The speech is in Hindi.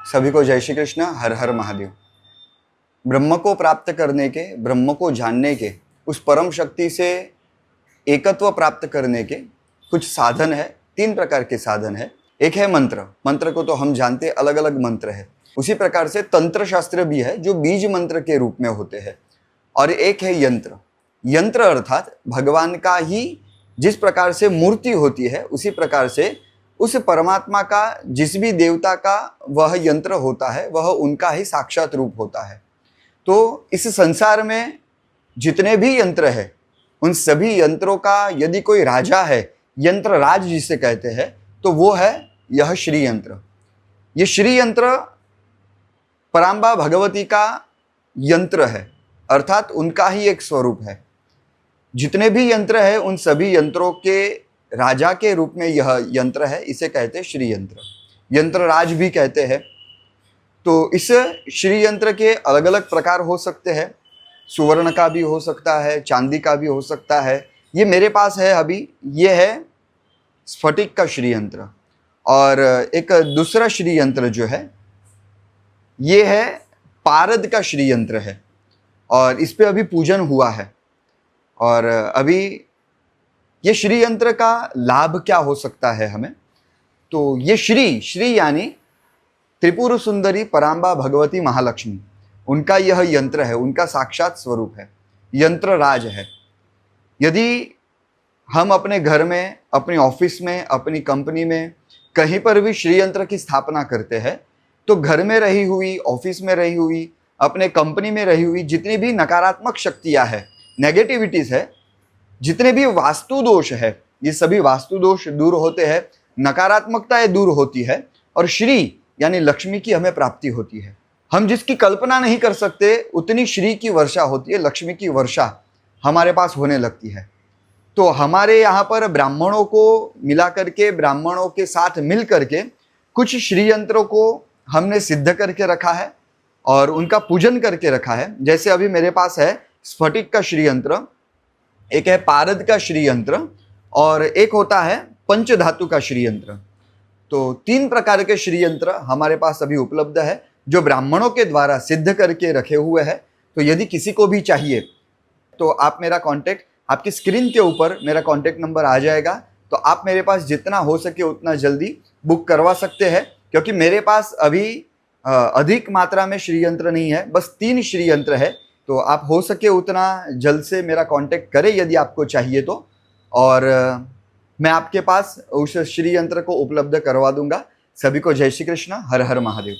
सभी को जय श्री कृष्ण, हर हर महादेव। ब्रह्म को प्राप्त करने के, ब्रह्म को जानने के, उस परम शक्ति से एकत्व प्राप्त करने के कुछ साधन है। 3 प्रकार के साधन है। एक है मंत्र। मंत्र को तो हम जानते हैं, अलग अलग मंत्र है। उसी प्रकार से तंत्र शास्त्र भी है जो बीज मंत्र के रूप में होते हैं। और एक है यंत्र। यंत्र अर्थात भगवान का ही जिस प्रकार से मूर्ति होती है उसी प्रकार से उस परमात्मा का, जिस भी देवता का वह यंत्र होता है, वह उनका ही साक्षात रूप होता है। तो इस संसार में जितने भी यंत्र है, उन सभी यंत्रों का यदि कोई राजा है, यंत्र राज जिसे कहते हैं, तो वो है यह श्री यंत्र। ये श्री यंत्र परांबा भगवती का यंत्र है, अर्थात उनका ही एक स्वरूप है। जितने भी यंत्र है उन सभी यंत्रों के राजा के रूप में यह यंत्र है, इसे कहते हैं श्री यंत्र। यंत्र राज भी कहते हैं। तो इस श्री यंत्र के अलग अलग प्रकार हो सकते हैं। सुवर्ण का भी हो सकता है, चांदी का भी हो सकता है। ये मेरे पास है अभी, ये है स्फटिक का श्री यंत्र। और एक दूसरा श्री यंत्र जो है ये है पारद का श्री यंत्र है, और इस पे अभी पूजन हुआ है। और अभी ये श्री यंत्र का लाभ क्या हो सकता है हमें, तो ये श्री यानी त्रिपुर सुंदरी परांबा भगवती महालक्ष्मी, उनका यह यंत्र है, उनका साक्षात स्वरूप है, यंत्र राज है। यदि हम अपने घर में, अपनी ऑफिस में, अपनी कंपनी में कहीं पर भी श्री यंत्र की स्थापना करते हैं, तो घर में रही हुई, ऑफिस में रही हुई, अपने कंपनी में रही हुई जितनी भी नकारात्मक शक्तियां है, नेगेटिविटीज है, जितने भी वास्तु दोष है, ये सभी वास्तु दोष दूर होते हैं, नकारात्मकताएं दूर होती है, और श्री यानी लक्ष्मी की हमें प्राप्ति होती है। हम जिसकी कल्पना नहीं कर सकते उतनी श्री की वर्षा होती है, लक्ष्मी की वर्षा हमारे पास होने लगती है। तो हमारे यहाँ पर ब्राह्मणों को मिला करके, ब्राह्मणों के साथ मिल करके कुछ श्री यंत्रों को हमने सिद्ध करके रखा है और उनका पूजन करके रखा है। जैसे अभी मेरे पास है स्फटिक का श्री यंत्र, एक है पारद का श्री यंत्र, और एक होता है पंचधातु का श्री यंत्र। तो 3 प्रकार के श्री यंत्र हमारे पास अभी उपलब्ध है जो ब्राह्मणों के द्वारा सिद्ध करके रखे हुए हैं। तो यदि किसी को भी चाहिए तो आप मेरा कांटेक्ट, आपकी स्क्रीन के ऊपर मेरा कांटेक्ट नंबर आ जाएगा, तो आप मेरे पास जितना हो सके उतना जल्दी बुक करवा सकते हैं। क्योंकि मेरे पास अभी अधिक मात्रा में श्री यंत्र नहीं है, बस 3 श्री यंत्र है। तो आप हो सके उतना जल्द से मेरा कांटेक्ट करें यदि आपको चाहिए तो, और मैं आपके पास उस श्री यंत्र को उपलब्ध करवा दूंगा। सभी को जय श्री कृष्ण, हर हर महादेव।